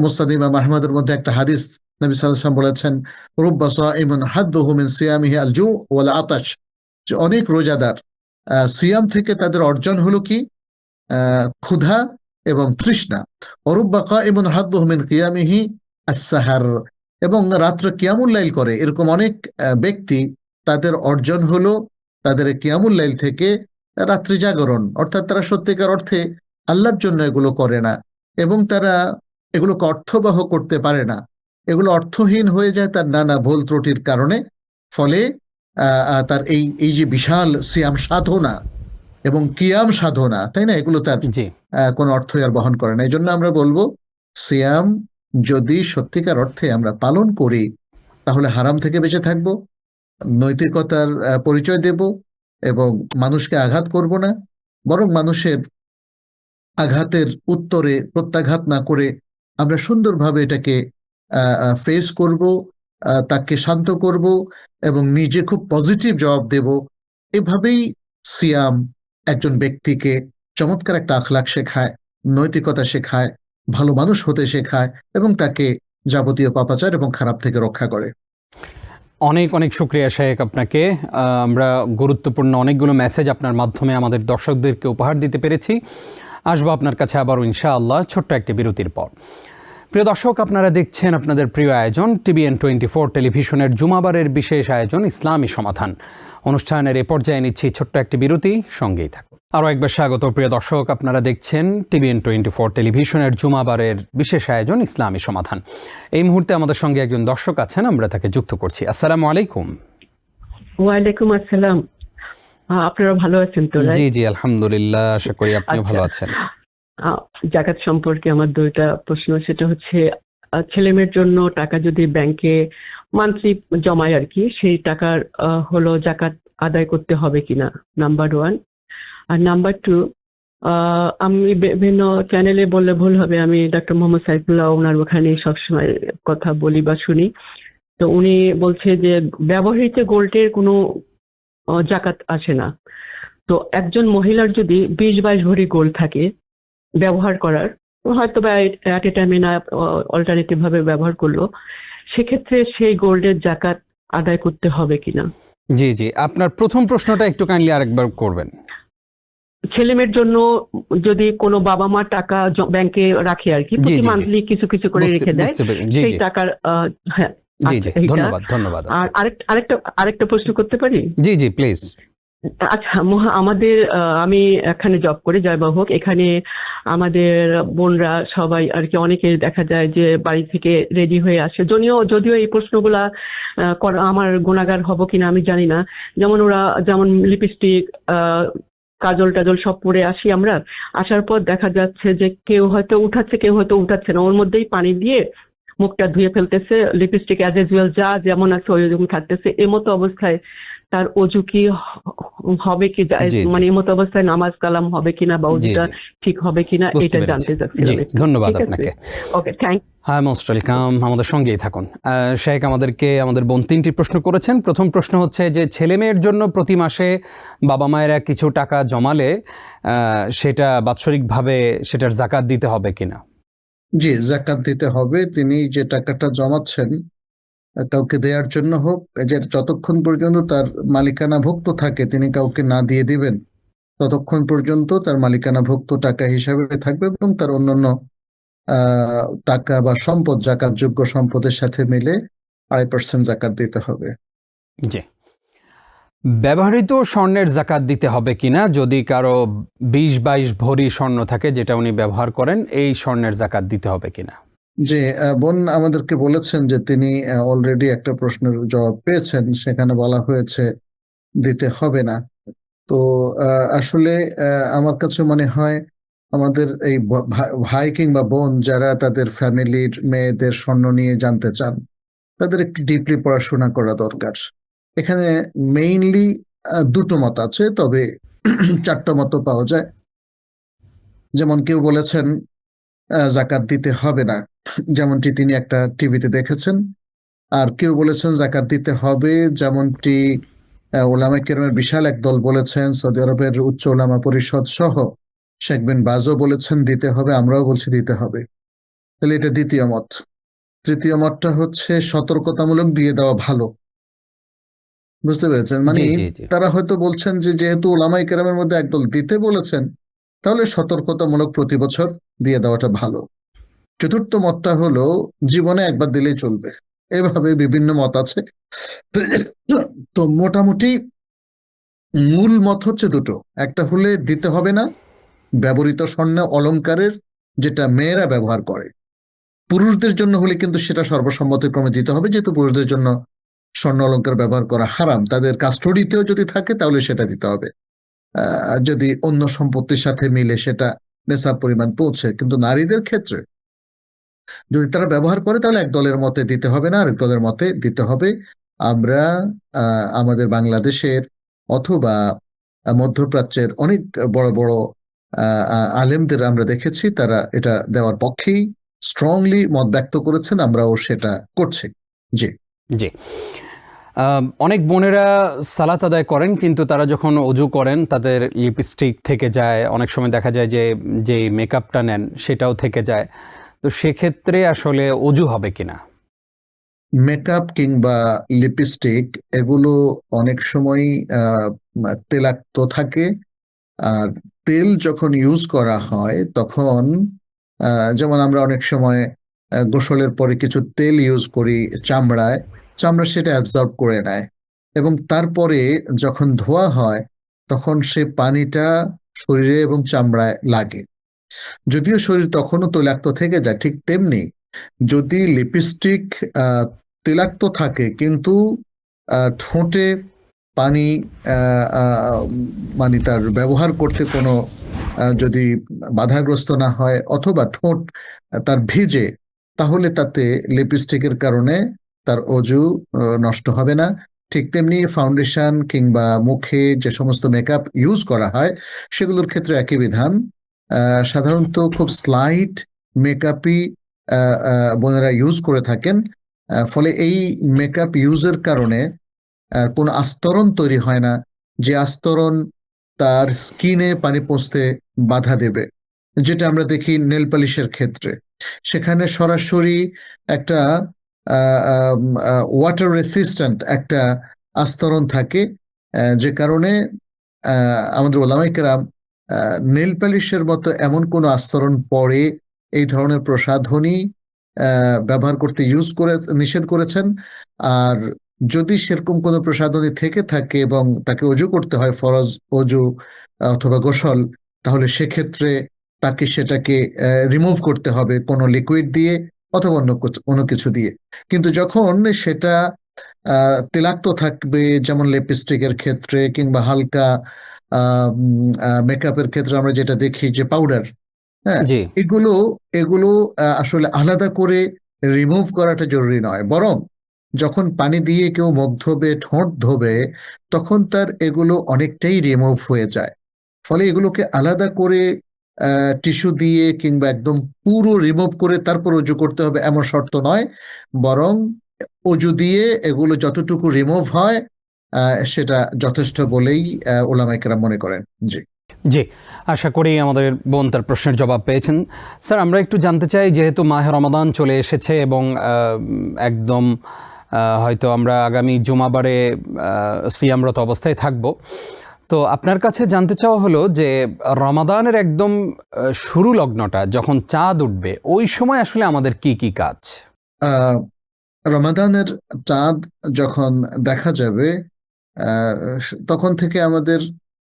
মুসনাদ ইমাম আহমদের মধ্যে একটা হাদিস, নবী সাল্লাল্লাহু আলাইহি ওয়াসাল্লাম বলেছেন, রুব্বা সাইমিন হাদ্দুহু মিন সিয়ামিহি আল জু ওয়াল আতাশ, যে অনেক রোজাদার সিয়াম থেকে তাদের অর্জন হলো কি ক্ষুধা এবং তৃষ্ণা। অরুব্বা কাইমুন হাদ্দুহু মিন কিয়ামিহি আস-সাহার, এবং রাত্রে কিয়ামুল লাইল করে এরকম অনেক ব্যক্তি তাদের অর্জন হলো তাদের কিয়ামুল লাইল থেকে রাত্রি জাগরণ, অর্থাৎ তারা সত্যিকার অর্থে আল্লাহর জন্য এগুলো করে না এবং তারা এগুলোকে অর্থবহ করতে পারে না, এগুলো অর্থহীন হয়ে যায় তার নানা ভুল ত্রুটির কারণে। ফলে তার এই যে বিশাল সিয়াম সাধনা এবং কিয়াম সাধনা, তাই না, এগুলো তার জি কোনো অর্থ আর বহন করে না। এই জন্য আমরা বলবো সিয়াম যদি সত্যিকার অর্থে আমরা পালন করি, তাহলে হারাম থেকে বেঁচে থাকবো, নৈতিকতার পরিচয় দেব এবং মানুষকে আঘাত করব না, বরং মানুষের আঘাতের উত্তরে প্রত্যাঘাত না করে আমরা সুন্দরভাবে এটাকে ফেস করব, তাকে শান্ত করব এবং নিজে খুব পজিটিভ জবাব দেব। এভাবেই সিয়াম একজন ব্যক্তিকে চমৎকার একটা আখলাক শেখায়, নৈতিকতা শেখায়, ভালো মানুষ হতে শেখায় এবং তাকে যাবতীয় পাপাচার এবং খারাপ থেকে রক্ষা করে। অনেক অনেক শুক্রিয়া শায়েখ আপনাকে। আমরা গুরুত্বপূর্ণ অনেকগুলো মেসেজ আপনার মাধ্যমে আমাদের দর্শকদেরকে উপহার দিতে পেরেছি। আসবো আপনার কাছে আবারও ইনশাআল্লাহ ছোট্ট একটি বিরতির পর। প্রিয় দর্শক, আপনারা দেখছেন আপনাদের প্রিয় আয়োজন TVN 24 টেলিভিশনের জুমাবারের বিশেষ আয়োজন ইসলামী সমাধান। অনুষ্ঠানের এ পর্যায়ে নিচ্ছি ছোট্ট একটি বিরতি, সঙ্গেই থাকুন। আরও একবার স্বাগত প্রিয় দর্শক, আপনারা দেখছেন TVN 24 টেলিভিশনের জুমাবারের বিশেষ আয়োজন ইসলামী সমাধান। এই মুহূর্তে আমাদের সঙ্গে একজন দর্শক আছেন, আমরা তাকে যুক্ত করছি। আসসালামু আলাইকুম। ওয়ালাইকুম আসসালাম। আপনারা ভালো আছেন তো? জি জি আলহামদুলিল্লাহ, আশা করি আপনিও ভালো আছেন। জাকাত সম্পর্কে আমার দুইটা প্রশ্ন। সেটা হচ্ছে ছেলেমেয়ের জন্য টাকা যদি ব্যাংকে মান্থলি জমায় আর কি, সেই টাকার হলো জাকাত আদায় করতে হবে কিনা, নাম্বার 1। আর নাম্বার 2, আমি বিভিন্ন চ্যানেলে বললে ভুল হবে, আমি ডক্টর মোহাম্মদ সাইফুল্লাহ ওনার ওখানে সবসময় কথা বলি বা শুনি। তো উনি বলছে যে ব্যবহৃত গোল্ডের কোনো জাকাত আসে না। তো একজন মহিলার যদি 20-22 ভরি গোল্ড থাকে ব্যবহার করার, হয়তো বা অ্যাট এ টাইমে না অল্টারনেটিভ ভাবে ব্যবহার করলো, সেক্ষেত্রে সেই গোল্ডের জাকাত আদায় করতে হবে কিনা। জি জি, আপনার প্রথম প্রশ্নটা একটু কাইন্ডলি আরেকবার করবেন। ছেলেমেয়ের জন্য যদি কোনো বাবা মা টাকা ব্যাংকে রাখে আর কি, প্রতি মান্থলি কিছু কিছু করে রেখে দেয়, সেই টাকার হ্যাঁ। জি জি, ধন্যবাদ ধন্যবাদ। আর আরেকটা প্রশ্ন করতে পারি? জি জি প্লিজ। আচ্ছা, আমাদের আমি এখানে জব করি, জয় বা হোক, এখানে আমাদের বোনরা সবাই আর কি, অনেকে দেখা যায় যে বাড়ি থেকে রেডি হয়ে আসে। যদিও এই প্রশ্নগুলা আমার গুণাগার হব কিনা আমি জানি না। যেমন লিপস্টিক, কাজল টাজল সব পরে আসি আমরা, আসার পর দেখা যাচ্ছে যে কেউ হয়তো উঠাচ্ছে, কেউ হয়তো উঠাচ্ছে না, ওর মধ্যেই পানি দিয়ে মুখটা ধুয়ে ফেলতেছে, লিপস্টিক অ্যাজ ইউজুয়াল যা যেমন আছে ওই রকম থাকতেছে। এমতো অবস্থায় তার অজু কি হবে কি, জি, জি। মানে এই মতো অবস্থায় নামাজ কালাম হবে কিনা বা জি, অজুটা জি। ঠিক হবে কিনা, বুঝতে এটা পেরেছি। জানতে জি, চাচ্ছিলাম একটু। ধন্যবাদ ঠিক আছে, আপনাকে। ওকে, থ্যাংক হ্যাঁ, মোস্ট ওয়েলকাম। আমাদের সঙ্গেই থাকুন। শেখ আমাদের বোন ৩টি প্রশ্ন করেছেন। প্রথম প্রশ্ন হচ্ছে যে ছেলেমেয়ের জন্য প্রতি মাসে বাবা মায়েরা কিছু টাকা জমালে সেটা বাৎসরিকভাবে সেটার জাকাত দিতে হবে কিনা? জি, জাকাত দিতে হবে। তিনি যে টাকাটা জমাচ্ছেন কাউকে দেওয়ার জন্য হোক, যে যতক্ষণ পর্যন্ত তার মালিকানাভুক্ত থাকে তিনি কাউকে না দিয়ে দিবেন, ততক্ষণ পর্যন্ত তার মালিকানাভুক্ত টাকা হিসাবে থাকবে এবং তার অন্যান্য টাকা বা সম্পদ জাকাতযোগ্য সম্পদের সাথে মিলে 2.5% জাকাত দিতে হবে। জি। ব্যবহৃত স্বর্ণের জাকাত দিতে হবে কিনা, যদি কারো ২০-২২ ভরি স্বর্ণ থাকে যেটা উনি ব্যবহার করেন, এই স্বর্ণের জাকাত দিতে হবে কিনা? যে বোন আমাদেরকে বলেছেন যে তিনি অলরেডি একটা প্রশ্নের জবাব পেয়েছেন, সেখানে বলা হয়েছে দিতে হবে না। তো আসলে আমার কাছে মনে হয় আমাদের এই ভাই কিংবা বোন যারা তাদের ফ্যামিলির মেয়েদের স্বর্ণ নিয়ে জানতে চান, তাদের একটু ডিপলি পড়াশোনা করা দরকার। এখানে মেইনলি দুটো মত আছে, তবে 4টা মত পাওয়া যায়। যেমন কেউ বলেছেন জাকাত দিতে হবে না, যেমনটি তিনি একটা টিভিতে দেখেছেন। আর কেউ বলেছেন জাকাত দিতে হবে, যেমনটি ওলামা কেরামের বিশাল এক দল বলেছেন। সৌদি আরবের উচ্চ ওলামা পরিষদ সহ শেখ বিন বাজও বলেছেন দিতে হবে, আমরাও বলছি দিতে হবে। তাহলে এটা দ্বিতীয় মত। তৃতীয় মতটা হচ্ছে সতর্কতামূলক দিয়ে দেওয়া ভালো। বুঝতে পেরেছেন? মানে জি, জি, জি। তারা হয়তো বলছেন যে যেহেতু ওলামায়ে কেরামের মধ্যে একদল দিতে বলেছেন, তাহলে সতর্কতামূলক প্রতি বছর দিয়ে দেওয়াটা ভালো। চতুর্থ মতটা হলো জীবনে একবার দিলেই চলবে। এভাবে বিভিন্ন মত আছে। তো মোটামুটি মূল মত হচ্ছে দুটো। একটা হলে দিতে হবে না ব্যবহৃত স্বর্ণ অলংকারের, যেটা মেয়েরা ব্যবহার করে। পুরুষদের জন্য হলে কিন্তু সেটা সর্বসম্মতিক্রমে দিতে হবে, যেহেতু পুরুষদের জন্য স্বর্ণ অলংকার ব্যবহার করা হারাম। তাদের কাস্টডিতেও যদি থাকে তাহলে সেটা দিতে হবে, যদি অন্য সম্পত্তির সাথে মিলে সেটা নেশাব পরিমাণ পৌঁছে। কিন্তু নারীদের ক্ষেত্রে যদি তারা ব্যবহার করে তাহলে এক দলের মতে দিতে হবে না, আরেক দলের মতে দিতে হবে। আমরা আমাদের বাংলাদেশের অথবা মধ্যপ্রাচ্যের অনেক বড় বড় আলেমদের আমরা দেখেছি, তারা এটা দেওয়ার পক্ষেই স্ট্রংলি মত ব্যক্ত করেছেন, আমরাও সেটা করছি। জি জি। অনেক বোনেরা সালাত আদায় করেন, কিন্তু তারা যখন অজু করেন তাদের লিপস্টিক থেকে যায়, অনেক সময় দেখা যায় যে মেকআপটা নেন সেটাও থেকে যায়। তো সেক্ষেত্রে আসলে অজু হবে কিনা? মেকআপ কিংবা লিপস্টিক এগুলো অনেক সময় তেলাক্ত থাকে। আর তেল যখন ইউজ করা হয় তখন যেমন আমরা অনেক সময় গোসলের পরে কিছু তেল ইউজ করি চামড়ায়, চামড়া সেটা অ্যাবজর্ব করে নেয় এবং তারপরে যখন ধোয়া হয় তখন সে পানিটা শরীরে এবং চামড়ায় লাগে। যদিও শরীর তখনও তৈলাক্ত থেকে যায়, ঠিক তেমনি যদি লিপস্টিক তৈলাক্ত থাকে কিন্তু ঠোঁটে পানি মানে তার ব্যবহার করতে কোনো যদি বাধাগ্রস্ত না হয় অথবা ঠোঁট তার ভিজে, তাহলে তাতে লিপস্টিকের কারণে তার অজু নষ্ট হবে না। ঠিক তেমনি ফাউন্ডেশন কিংবা মুখে যে সমস্ত মেকআপ ইউজ করা হয় সেগুলোর ক্ষেত্রে একই বিধান। সাধারণত খুব স্লাইট মেকআপই বোনেরা ইউজ করে থাকেন। ফলে এই মেকআপ ইউজের কারণে কোনো আস্তরণ তৈরি হয় না, যে আস্তরণ তার স্কিনে পানি পৌঁছতে বাধা দেবে, যেটা আমরা দেখি নেল পালিশের ক্ষেত্রে। সেখানে সরাসরি একটা ওয়াটার রেসিস্ট্যান্ট একটা আস্তরণ থাকে, যে কারণে আমাদের ওলামায়ে কেরাম নেল পালিশের মতো এমন কোনো আস্তরণ পরে এই ধরনের প্রসাধনী ব্যবহার করতে নিষেধ করেছেন। আর যদি সেরকম কোনো প্রসাধনী থেকে থাকে এবং তাকে অজু করতে হয়, ফরজ অজু অথবা গোসল, তাহলে সেক্ষেত্রে তাকে সেটাকে রিমুভ করতে হবে কোনো লিকুইড দিয়ে অথবা অন্য কিছু দিয়ে। কিন্তু যখন সেটা তেলাক্ত থাকবে, যেমন লিপস্টিকের ক্ষেত্রে কিংবা হালকা মেকআপের ক্ষেত্রে আমরা যেটা দেখি যে পাউডার, হ্যাঁ, জি। এগুলো এগুলো আসলে আলাদা করে রিমুভ করাটা জরুরি নয়, বরং যখন পানি দিয়ে কেউ মুখ ধোবে, ঠোঁট ধোবে, তখন তার এগুলো অনেকটাই রিমুভ হয়ে যায়। ফলে এগুলোকে আলাদা করে টিস্যু দিয়ে কিংবা একদম পুরো রিমুভ করে তারপর অজু করতে হবে এমন শর্ত নয়, বরং অজু দিয়ে এগুলো যতটুকু রিমুভ হয় সেটা যথেষ্ট বলেই ওলামায়ে কেরাম মনে করেন। জি জি, আশা করি আমাদের বোন তার প্রশ্নের জবাব পেয়েছেন। স্যার, আমরা একটু জানতে চাই, যেহেতু মাহে রমাদান চলে এসেছে এবং একদম হয়তো আমরা আগামী জুমাবারে সিয়ামরত অবস্থায় থাকব, তো আপনার কাছে জানতে চাওয়া হলো যে রমাদানের একদম শুরু লগ্নটা যখন চাঁদ উঠবে, ওই সময় আসলে আমাদের কি কি কাজ? আহ রমাদানের চাঁদ যখন দেখা যাবে তখন থেকে আমাদের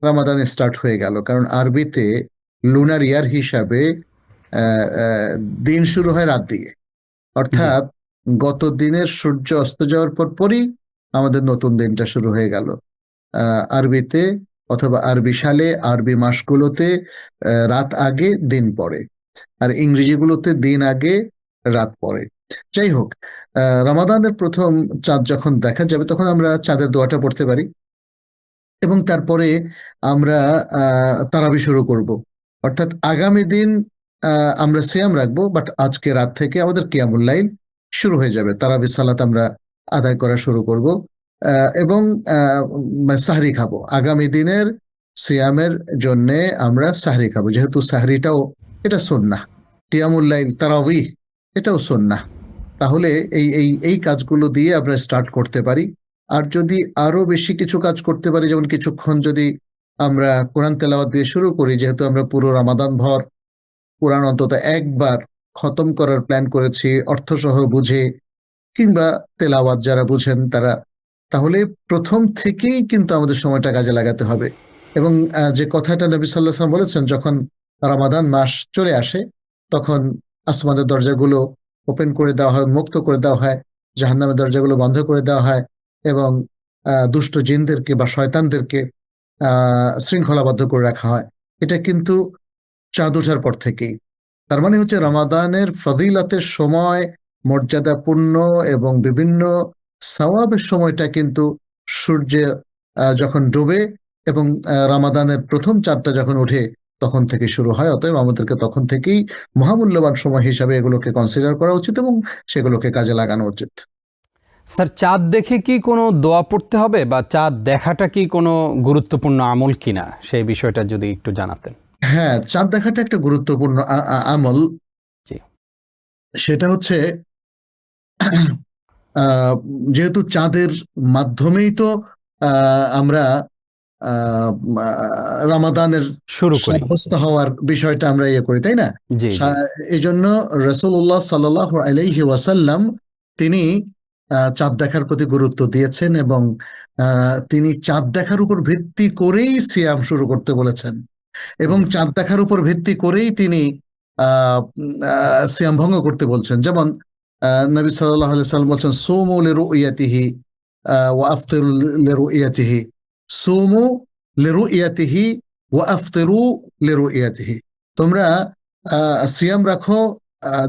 রমাদান স্টার্ট হয়ে গেল, কারণ আরবিতে লুনার ইয়ার হিসাবে দিন শুরু হয় রাত দিয়ে, অর্থাৎ গত দিনের সূর্য অস্ত যাওয়ার পরই আমাদের নতুন দিনটা শুরু হয়ে গেল। আরবিতে অথবা আরবি সালে, আরবি মাসগুলোতে রাত আগে দিন পড়ে, আর ইংরেজিগুলোতে দিন আগে রাত পড়ে। যাই হোক, রমাদানের প্রথম চাঁদ যখন দেখা যাবে তখন আমরা চাঁদের দোয়াটা পড়তে পারি এবং তারপরে আমরা তারাবি শুরু করব। অর্থাৎ আগামী দিন আমরা সিয়াম রাখবো, বাট আজকে রাত থেকে আমাদের কিয়ামুল লাইল শুরু হয়ে যাবে, তারাবি সালাত আমরা আদায় করা শুরু করব এবং সাহরি খাবো। আগামী দিনের সিয়ামের জন্যে আমরা সাহরি খাবো, যেহেতু সাহরিটাও এটা সুন্নাহ, কিয়ামুল লাইল তারাবি এটাও সুন্নাহ। তাহলে এই এই এই কাজগুলো দিয়ে আমরা স্টার্ট করতে পারি। আর যদি আরো বেশি কিছু কাজ করতে পারি, যেমন কিছুক্ষণ যদি আমরা কোরআন তেলাওয়াত দিয়ে শুরু করি, যেহেতু আমরা পুরো রমাদান ভর কোরআন অন্তত একবার খতম করার প্ল্যান করেছি, অর্থসহ বুঝে কিংবা তেলাওয়াত যারা বুঝেন তারা, তাহলে প্রথম থেকেই কিন্তু আমাদের সময়টা কাজে লাগাতে হবে। এবং যে কথাটা নবী সাল্লাল্লাহু আলাইহি ওয়াসাল্লাম বলেছেন, যখন রমাদান মাস চলে আসে তখন আসমানের দরজাগুলো ওপেন করে দেওয়া হয়, মুক্ত করে দেওয়া হয়, জাহান্নামের দরজাগুলো বন্ধ করে দেওয়া হয় এবং দুষ্ট জিনদেরকে বা শয়তানদেরকে শৃঙ্খলাবদ্ধ করে রাখা হয়। এটা কিন্তু চাঁদ ওঠার পর থেকেই। তার মানে হচ্ছে রমাদানের ফজিলতের সময়, মর্যাদাপূর্ণ এবং বিভিন্ন সওয়াবের সময়টা কিন্তু সূর্য যখন ডুবে এবং রমাদানের প্রথম চাঁদটা যখন ওঠে তখন থেকে শুরু হয়। অতএব আমাদেরকে তখন থেকেই মহামূল্যবান সময় হিসাবে এগুলোকে কনসিডার করা উচিত এবং সেগুলোকে কাজে লাগানো উচিত। স্যার, চাঁদ দেখে কি কোনো দোয়া পড়তে হবে, বা চাঁদ দেখাটা কি কোনো গুরুত্বপূর্ণ আমল কিনা, সেই বিষয়টা যদি একটু জানাতেন। হ্যাঁ, চাঁদ দেখাটা একটা গুরুত্বপূর্ণ আমল। জি। সেটা হচ্ছে যেহেতু চাঁদের মাধ্যমেই তো আমরা রমাদানের শুরু করি। সাব্যস্ত হওয়ার বিষয়টা আমরা করি, তাই না? জি জি। এই জন্য রাসূলুল্লাহ সাল্লাল্লাহু আলাইহি ওয়াসাল্লাম তিনি চাঁদ দেখার প্রতি গুরুত্ব দিয়েছেন এবং তিনি চাঁদ দেখার উপর ভিত্তি করেই সিয়াম শুরু করতে বলেছেন এবং চাঁদ দেখার উপর ভিত্তি করেই তিনি সিয়াম ভঙ্গ করতে বলছেন। যেমন নবী সাল্লাল্লাহু আলাইহি ওয়াসাল্লাম বলছেন, সুমু লিরুইয়াতিহি ওয়া আফতিরু লিরুইয়াতিহি, সুমু লিরুইয়াতিহি ওয়া আফতিরু লিরুইয়াতিহি। তোমরা সিয়াম রাখো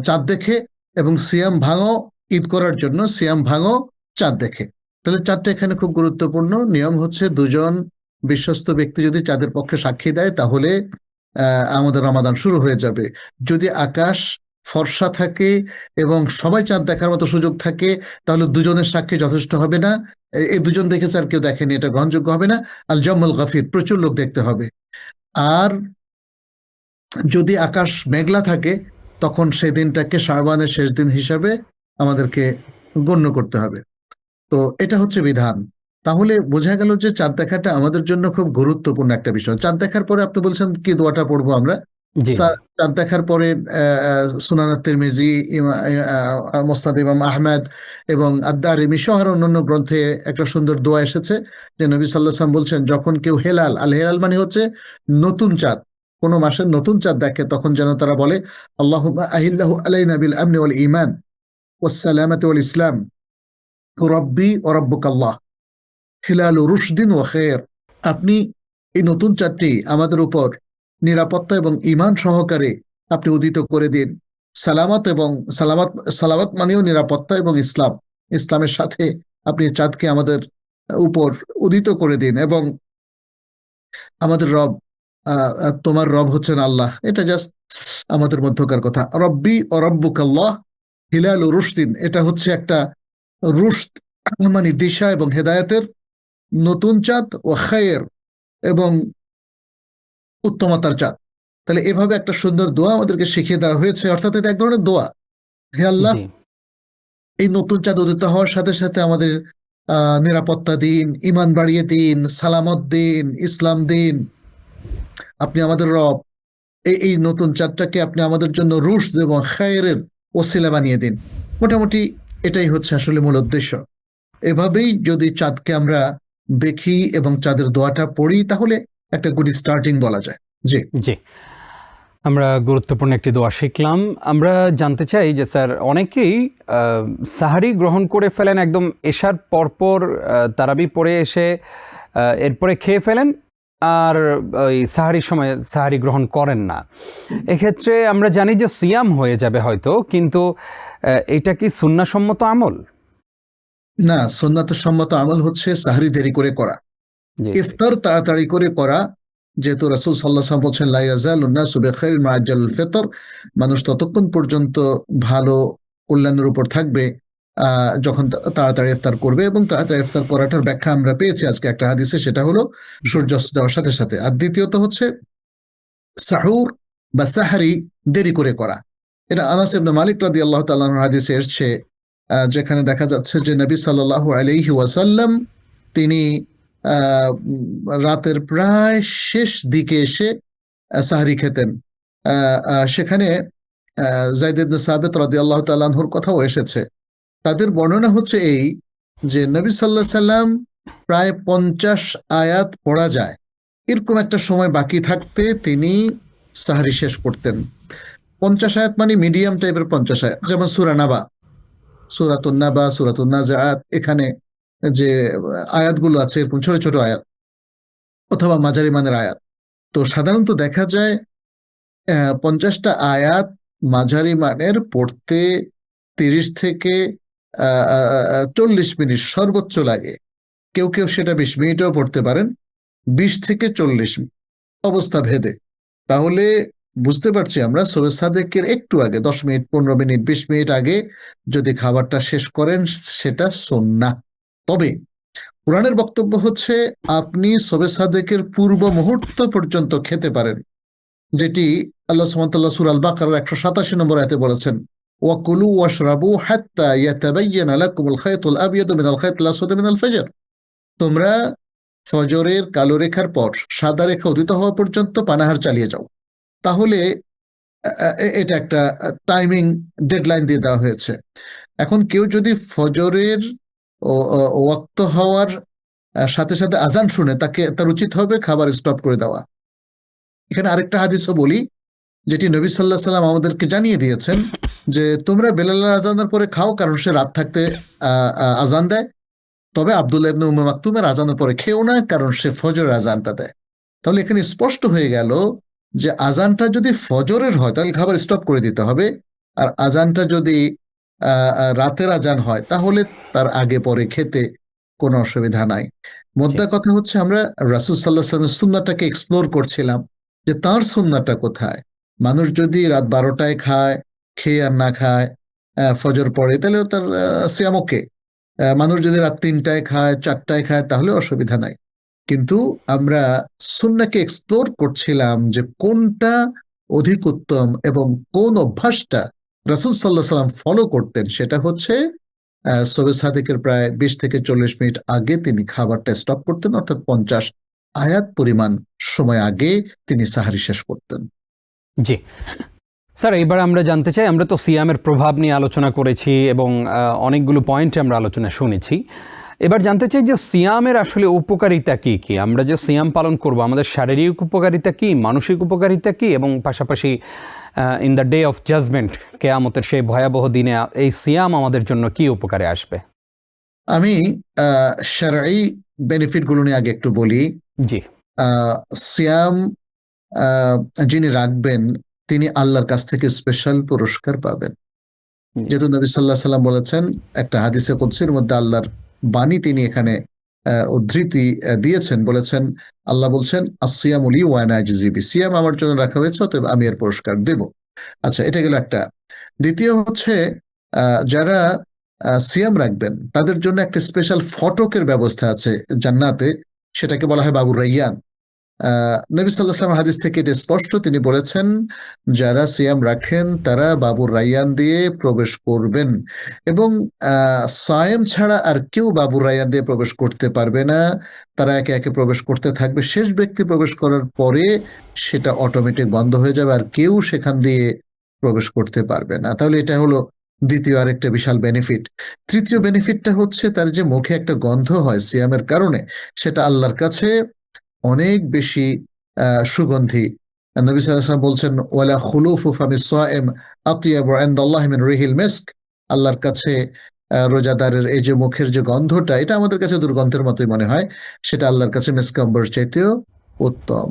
চাঁদ দেখে এবং সিয়াম ভাঙো ঈদ করার জন্য, সিয়াম ভাঙো চাঁদ দেখে। তাহলে চাঁদটা এখানে খুব গুরুত্বপূর্ণ। নিয়ম হচ্ছে দুজন বিশ্বস্ত ব্যক্তি যদি চাঁদের পক্ষে সাক্ষী দেয় তাহলে আমাদের রমাদান শুরু হয়ে যাবে। যদি আকাশ ফর্সা থাকে এবং সবাই চাঁদ দেখার মতো সুযোগ থাকে তাহলে দুজনের সাক্ষী যথেষ্ট হবে না। এই দুজন দেখেছে আর কেউ দেখেনি, এটা গ্রহণযোগ্য হবে না। আল জাম্মুল গাফির, প্রচুর লোক দেখতে হবে। আর যদি আকাশ মেঘলা থাকে তখন সেই দিনটাকে শাবানের শেষ দিন হিসাবে আমাদেরকে গণ্য করতে হবে। তো এটা হচ্ছে বিধান। তাহলে বোঝা গেল যে চাঁদ দেখাটা আমাদের জন্য খুব গুরুত্বপূর্ণ একটা বিষয়। চাঁদ দেখার পরে আপনি বলছেন কি দোয়াটা পড়বো আমরা? চাঁদ দেখার পরে সুনান তিরমিজি, মুসনাদ ইমাম আহমেদ এবং আদ-দারিমি সহ অন্যান্য গ্রন্থে একটা সুন্দর দোয়া এসেছে যে নবী সাল্লাল্লাহু আলাইহি ওয়াসাল্লাম বলছেন, যখন কেউ হেলাল, আল হেলাল মানে হচ্ছে নতুন চাঁদ, কোনো মাসের নতুন চাঁদ দেখে তখন যেন তারা বলে, আল্লাহুম্মা আহিল্লাহু আলাইনা বিল আমনি ওয়াল ঈমান ওয়াস সালামাতি ওয়াল ইসলাম রব্বি ও রব্বুকাল্লাহ হিলালু রুশদিন ওয়া খায়র। আপনি এই নতুন চাঁদটি আমাদের উপর নিরাপত্তা এবং ঈমান সহকারে আপনি উদিত করে দিন। সালামত এবং সালামত মানেও নিরাপত্তা এবং ইসলাম, ইসলামের সাথে আপনি চাঁদকে আমাদের উপর উদিত করে দিন, এবং আমাদের রব, তোমার রব হচ্ছেন আল্লাহ। এটা জাস্ট আমাদের মধ্যকার কথা। রব্বি ও রব্বুকাল্লাহ হিলাল ও রুশদিন, এটা হচ্ছে একটা রুশদ মানে দিশা এবং হেদায়েতের নতুন চাঁদ, ও খায়ের এবং উত্তমতার চাঁদ। তাহলে এভাবে একটা সুন্দর দোয়া আমাদেরকে শিখিয়ে দেওয়া হয়েছে, অর্থাৎ এটা এক ধরনের দোয়া। হে আল্লাহ, জি এই নতুন চাঁদ উদিত হওয়ার সাথে সাথে আমাদের নিরাপত্তা দিন, ইমান বাড়িয়ে দিন, সালামত দিন, ইসলাম দিন। আপনি আমাদের রব, এই নতুন চাঁদটাকে আপনি আমাদের জন্য রুশদ এবং খায়েরের ওসিলা বানিয়ে দিন। মোটামুটি এটাই হচ্ছে আসলে মূল উদ্দেশ্য। এভাবেই যদি চাঁদকে আমরা দেখি এবং চাঁদের দোয়াটা পড়ি, তাহলে একটা গুড স্টার্টিং বলা যায়। জি জি, আমরা গুরুত্বপূর্ণ একটি দোয়া শিখলাম। আমরা জানতে চাই যে স্যার, অনেকেই সাহারি গ্রহণ করে ফেলেন একদম এশার পরপর, তারাবি পড়ে এসে এরপরে খেয়ে ফেলেন, আর ওই সাহারির সময় সাহারি গ্রহণ করেন না। এক্ষেত্রে আমরা জানি যে সিয়াম হয়ে যাবে হয়তো, কিন্তু এটা কি সুন্নাহসম্মত আমল? না, সুন্নাতসম্মত আমল হচ্ছে সাহরি দেরি করে করা, জি ইফতার তাড়াতাড়ি করে করা। যেহেতু রাসূল সাল্লাল্লাহু আলাইহি ওয়াসাল্লাম বলছেন, লা ইয়াজালুন নাসু বিখাইরিন মা আজ্জালুল ফিতর, মানুষ ততক্ষণ পর্যন্ত ভালো কল্যাণের উপর থাকবে যখন তাড়াতাড়ি ইফতার করবে। এবং তাড়াতাড়ি ইফতার করাটার ব্যাখ্যা আমরা পেয়েছি আজকে একটা হাদিসে, সেটা হলো সূর্যাস্ত যাওয়ার সাথে সাথে। আর দ্বিতীয়ত হচ্ছে সাহুর বা সাহারি দেরি করে করা। এটা আনাস ইবনে মালিক রাদিয়াল্লাহু তাআলা আনহু হাদিসে এসেছে, যেখানে দেখা যাচ্ছে যে নবী সাল্লাল্লাহু আলাইহি ওয়াসাল্লাম তিনি রাতের প্রায় শেষ দিকে এসে সাহরি খেতেন। সেখানে যায়েদ ইবনে সাবিত রাদিয়াল্লাহু তাআলা আনহুর কথাও এসেছে। তাদের বর্ণনা হচ্ছে এই যে নবী সাল্লাল্লাহু আলাইহি সাল্লাম প্রায় 50 আয়াত পড়া যায়, এরকম একটা সময় বাকি থাকতে তিনি সাহরি শেষ করতেন। 50 আয়াত মানে মিডিয়াম টাইপের 50 আয়াত, যেমন সূরা নাবা, সূরাতুন নাবা, সূরাতুন নাজিআত, এখানে যে আয়াতগুলো আছে এরকম ছোট ছোট আয়াত, অথবা মাঝারি মানের আয়াত। তো সাধারণত দেখা যায় 50টা আয়াত মাঝারি মানের পড়তে 30 থেকে 40 মিনিট সর্বোচ্চ লাগে। কেউ কেউ সেটা 20 মিনিটেও পড়তে পারেন, 20 থেকে 40 অবস্থা ভেদে। তাহলে বুঝতে পারছি আমরা সবে সাদেকের একটু আগে 10 মিনিট, 15 মিনিট, 20 মিনিট আগে যদি খাবারটা শেষ করেন সেটা সুন্নাহ। তবে কোরআনের বক্তব্য হচ্ছে আপনি সবে সাদেকের পূর্ব মুহূর্ত পর্যন্ত খেতে পারেন, যেটি আল্লাহ সুবহানাহু ওয়া তাআলা সূরা আল বাকারার 187 নম্বর আয়াতে বলেছেন, ওয়াকুলু ওয়াশরাবু হাত্তা ইয়াতাবায়্যানা লাকুমুল খায়তুল আবয়াদু মিনাল খায়তিল আসওয়াদি মিনাল ফাজর। তোমরা ফজরের কালো রেখার পর সাদা রেখা উদিত হওয়া পর্যন্ত পানাহার চালিয়ে যাও। তাহলে এটা একটা টাইমিং ডেডলাইন দিয়ে দেওয়া হয়েছে। এখন কেউ যদি ফজরের ওয়াক্ত হওয়ার সাথে সাথে আজান শুনে, তার উচিত হবে খাবার স্টপ করে দেওয়া। এখানে আরেকটা হাদিসও বলি, যেটি নবী সাল্লাল্লাহু আলাইহি সাল্লাম আমাদেরকে জানিয়ে দিয়েছেন যে তোমরা বেলালের আজানের পরে খাও, কারণ সে রাত থাকতে আজান দেয়। তবে আব্দুল্লাহ ইবনে উম্মে মাকতুমের আজানের পরে খেও না, কারণ সে ফজরের আজানটা দেয়। তাহলে এখানে স্পষ্ট হয়ে গেল যে আজানটা যদি ফজরের হয় তাহলে খাবার স্টপ করে দিতে হবে, আর আজানটা যদি রাতের আজান হয় তাহলে তার আগে পরে খেতে কোনো অসুবিধা নাই। মোদ্দা কথা হচ্ছে আমরা রাসূল সাল্লাল্লাহু আলাইহি ওয়াসাল্লামের সুন্নাহটাকে এক্সপ্লোর করছিলাম, যে তার সুন্নাহটা কোথায়। মানুষ যদি রাত 12টায় খায়, খেয়ে আর না খায় ফজর পড়ে, তাহলে তার সিয়াম ওকে। মানুষ যদি রাত 3টায় খায়, 4টায় খায়, তাহলে অসুবিধা নাই। কিন্তু আমরা সুন্নাহকে এক্সপ্লোর করছিলাম যে কোনটা অধিক উত্তম এবং কোন অভ্যাসটা রাসূল সাল্লাল্লাহু আলাইহি ওয়াসাল্লাম ফলো করতেন। সেটা হচ্ছে সবে সাদেকের প্রায় 20 থেকে 40 মিনিট আগে তিনি খাবারটা স্টপ করতেন, অর্থাৎ 50 আয়াত পরিমাণ সময় আগে তিনি সাহারি শেষ করতেন। জি স্যার, এবার আমরা জানতে চাই, আমরা তো সিয়ামের প্রভাব নিয়ে আলোচনা করেছি এবং অনেকগুলো পয়েন্টে আমরা আলোচনা শুনেছি। এবার জানতে চাই যে সিয়ামের আসলে উপকারিতা কি কি? আমরা যে সিয়াম পালন করব, আমাদের শারীরিক উপকারিতা কি, মানসিক উপকারিতা কি, এবং পাশাপাশি in the day of judgement, কিয়ামতের সেই ভয়াবহ দিনে এই সিয়াম আমাদের জন্য কি উপকারে আসবে? আমি শারঈ বেনিফিটগুলো নিয়ে আগে একটু বলি। জি সিয়াম যিনি রাখবেন তিনি আল্লাহর কাছ থেকে স্পেশাল পুরস্কার পাবেন। যেহেতু নবী সাল্লাল্লাহু আলাইহি সাল্লাম বলেছেন, একটা হাদিসে কুদসির মধ্যে আল্লাহর বাণী তিনি এখানে উদ্ধৃতি দিয়েছেন, বলেছেন, আল্লাহ বলছেন, আসিয়ামু লি ওয়া আনা আজজি বিহি, সিয়াম আমার জন্য রাখা হয়েছে, অতএব আমি এর পুরস্কার দেব। আচ্ছা, এটা গেল একটা। দ্বিতীয় হচ্ছে, যারা সিয়াম রাখবেন তাদের জন্য একটা স্পেশাল ফটকের ব্যবস্থা আছে জান্নাতে, সেটাকে বলা হয় বাবুর রাইয়ান। নবী সাল্লাল্লাহু আলাইহি ওয়াসাল্লাম হাদিস থেকে এটা স্পষ্ট, তিনি বলেছেন, যারা সিয়াম রাখেন তারা বাবুর রাইয়ান দিয়ে প্রবেশ করবেন, এবং সায়েম ছাড়া আর কেউ বাবুর রাইয়ান দিয়ে প্রবেশ করতে পারবে না। তারা একে একে প্রবেশ করতে থাকবে, শেষ ব্যক্তি প্রবেশ করার পরে সেটা অটোমেটিক বন্ধ হয়ে যাবে, আর কেউ সেখান দিয়ে প্রবেশ করতে পারবে না। তাহলে এটা হলো দ্বিতীয় আরেকটা বিশাল বেনিফিট। তৃতীয় বেনিফিটটা হচ্ছে, তার যে মুখে একটা গন্ধ হয় সিয়ামের কারণে, সেটা আল্লাহর কাছে অনেক বেশি সুগন্ধি। নবী সাল্লাল্লাহু আলাইহি ওয়াসাল্লাম বলছেন, ওয়ালা খুলুফু ফামিস সায়েম আতিয়াবু ইনদাল্লাহি মিন রিহিল মিস্ক, আল্লাহর কাছে রোজাদারের এই যে মুখের যে গন্ধটা, এটা আমাদের কাছে দুর্গন্ধের মতোই মনে হয়, সেটা আল্লাহর কাছে মিস্ক আম্বর চাইতেও উত্তম।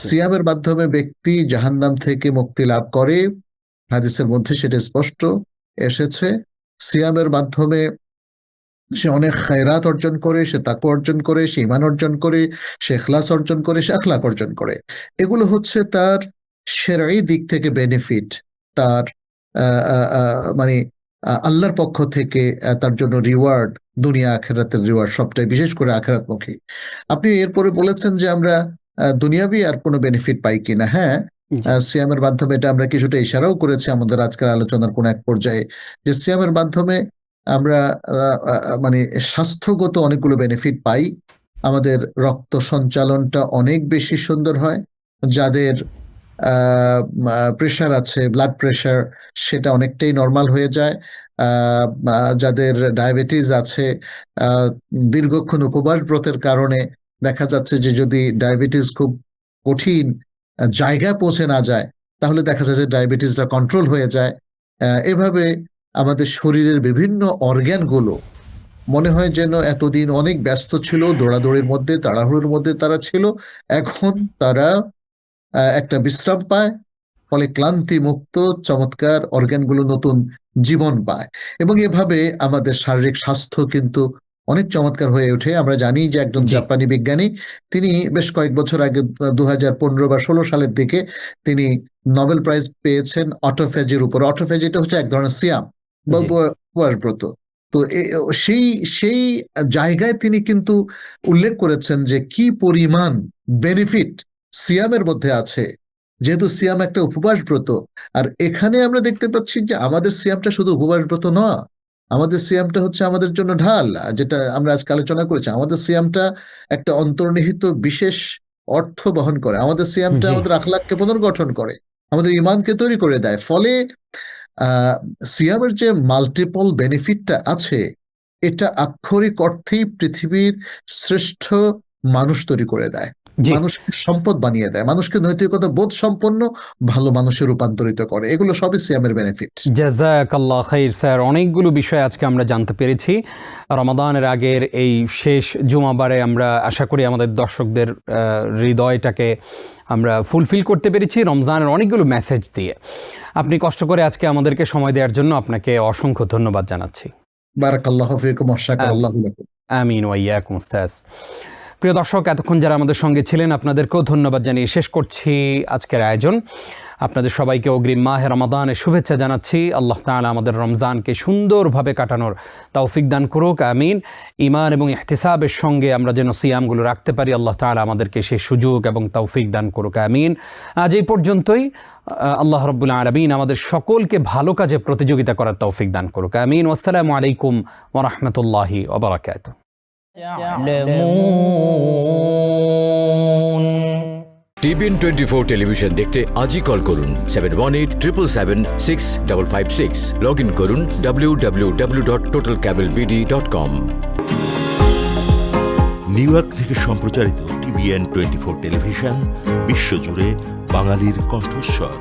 সিয়ামের মাধ্যমে ব্যক্তি জাহান্নাম থেকে মুক্তি লাভ করে, হাদিসের মধ্যে সেটা স্পষ্ট এসেছে। সিয়ামের মাধ্যমে সে অনেক খায়রাত অর্জন করে, সে তাকওয়া অর্জন করে, সে ঈমান অর্জন করে, সে ইখলাস অর্জন করে, সে আখলাক অর্জন করে। এগুলো হচ্ছে তার শরঈ দিক থেকে বেনিফিট, তার মানে আল্লাহর পক্ষ থেকে তার জন্য রিওয়ার্ড, দুনিয়া আখেরাতের রিওয়ার্ড সবটাই, বিশেষ করে আখেরাতমুখী। আপনি এরপরে বলেছেন যে আমরা দুনিয়াবি আর কোনো বেনিফিট পাই কিনা। হ্যাঁ, সিয়ামের মাধ্যমে এটা আমরা কিছুটা ইশারাও করেছি আমাদের আজকের আলোচনার কোন এক পর্যায়ে, যে সিয়ামের মাধ্যমে আমরা মানে স্বাস্থ্যগত অনেকগুলো বেনিফিট পাই। আমাদের রক্ত সঞ্চালনটা অনেক বেশি সুন্দর হয়, যাদের প্রেশার আছে, ব্লাড প্রেশার, সেটা অনেকটাই নর্মাল হয়ে যায়। যাদের ডায়াবেটিস আছে, দীর্ঘক্ষণ উপবাস ব্রতের কারণে দেখা যাচ্ছে যে যদি ডায়াবেটিস খুব কঠিন জায়গায় পৌঁছে না যায়, তাহলে দেখা যাচ্ছে ডায়াবেটিসটা কন্ট্রোল হয়ে যায়। এভাবে আমাদের শরীরের বিভিন্ন অর্গ্যানগুলো মনে হয় যেন এতদিন অনেক ব্যস্ত ছিল, দৌড়াদৌড়ির মধ্যে, তাড়াহুড়োর মধ্যে তারা ছিল, এখন তারা একটা বিশ্রাম পায়, ফলে ক্লান্তি মুক্ত চমৎকার অর্গ্যানগুলো নতুন জীবন পায়, এবং এভাবে আমাদের শারীরিক স্বাস্থ্য কিন্তু অনেক চমৎকার হয়ে ওঠে। আমরা জানি যে একজন জাপানি বিজ্ঞানী, তিনি বেশ কয়েক বছর আগে 2015 বা 16 সালের দিকে তিনি নোবেল প্রাইজ পেয়েছেন অটোফেজির উপর। অটোফেজিটা হচ্ছে এক ধরনের সিয়াম বা উপবাসব্রত। তো সেই জায়গায় তিনি কিন্তু উল্লেখ করেছেন যে কি পরিমাণ বেনিফিট সিয়ামের মধ্যে আছে, যেহেতু সিয়াম একটা উপবাস ব্রত। আর এখানে আমরা দেখতে পাচ্ছি যে আমাদের সিয়ামটা শুধু উপবাস ব্রত নয়, আমাদের সিয়ামটা হচ্ছে আমাদের জন্য ঢাল, যেটা আমরা আজকে আলোচনা করেছি। আমাদের সিয়ামটা একটা অন্তর্নিহিত বিশেষ অর্থ বহন করে। আমাদের সিয়ামটা আমাদের আখলাককে পুনর্গঠন করে, আমাদের ঈমানকে তৈরি করে দেয়। ফলে সিয়ামের যে মাল্টিপল বেনিফিটটা আছে, এটা আক্ষরিক অর্থেই পৃথিবীর শ্রেষ্ঠ মানুষ তৈরি করে দেয়, মানুষকে সম্পদ বানিয়ে দেয়, মানুষকে নৈতিকতা বোধ সম্পন্ন ভালো মানুষে রূপান্তরিত করে। এগুলো সবই সিয়ামের বেনিফিট। জাযাকাল্লাহ খাইর স্যার, অনেকগুলো বিষয় আজকে আমরা জানতে পেরেছি। রমাদানের আগের এই শেষ জুমাবারে আমরা আশা করি আমাদের দর্শকদের হৃদয়টাকে আমরা ফুলফিল করতে পেরেছি রমজানের অনেকগুলো মেসেজ দিয়ে। আপনি কষ্ট করে আজকে আমাদেরকে সময় দেওয়ার জন্য আপনাকে অসংখ্য ধন্যবাদ জানাচ্ছি। বারাকাল্লাহু ফিকুম ওয়া শাকারাল্লাহু লাকুম। আমিন ওয়া ইয়াকুম উস্তাজ। প্রিয় দর্শক, এতক্ষণ যারা আমাদের সঙ্গে ছিলেন আপনাদেরকেও ধন্যবাদ জানিয়ে শেষ করছি আজকের আয়োজন। আপনাদের সবাইকে অগ্রিম মাহে রমাদানের শুভেচ্ছা জানাচ্ছি। আল্লাহ তাআলা আমাদের রমজানকে সুন্দরভাবে কাটানোর তৌফিক দান করুক, আমিন। ঈমান এবং ইহতিসাবের সঙ্গে আমরা যেন সিয়ামগুলো রাখতে পারি, আল্লাহ তাআলা আমাদেরকে সেই সুযোগ এবং তৌফিক দান করুক, আমিন। আজ এই পর্যন্তই। আল্লাহ রাব্বুল আলামিন আমাদের সকলকে ভালো কাজে প্রতিযোগিতা করার তৌফিক দান করুক, আমিন। আসসালামু আলাইকুম ওয়া রাহমাতুল্লাহি ওয়া বারাকাতুহু। টিবিএন 24 টেলিভিশন দেখতে আজই কল করুন 7187776556। লগ ইন করুন www.totalcablebd.com। নিউ ইয়র্ক থেকে সম্প্রচারিত টিবিএন 24 টেলিভিশন বিশ্বজুড়ে বাঙালির কণ্ঠস্বর।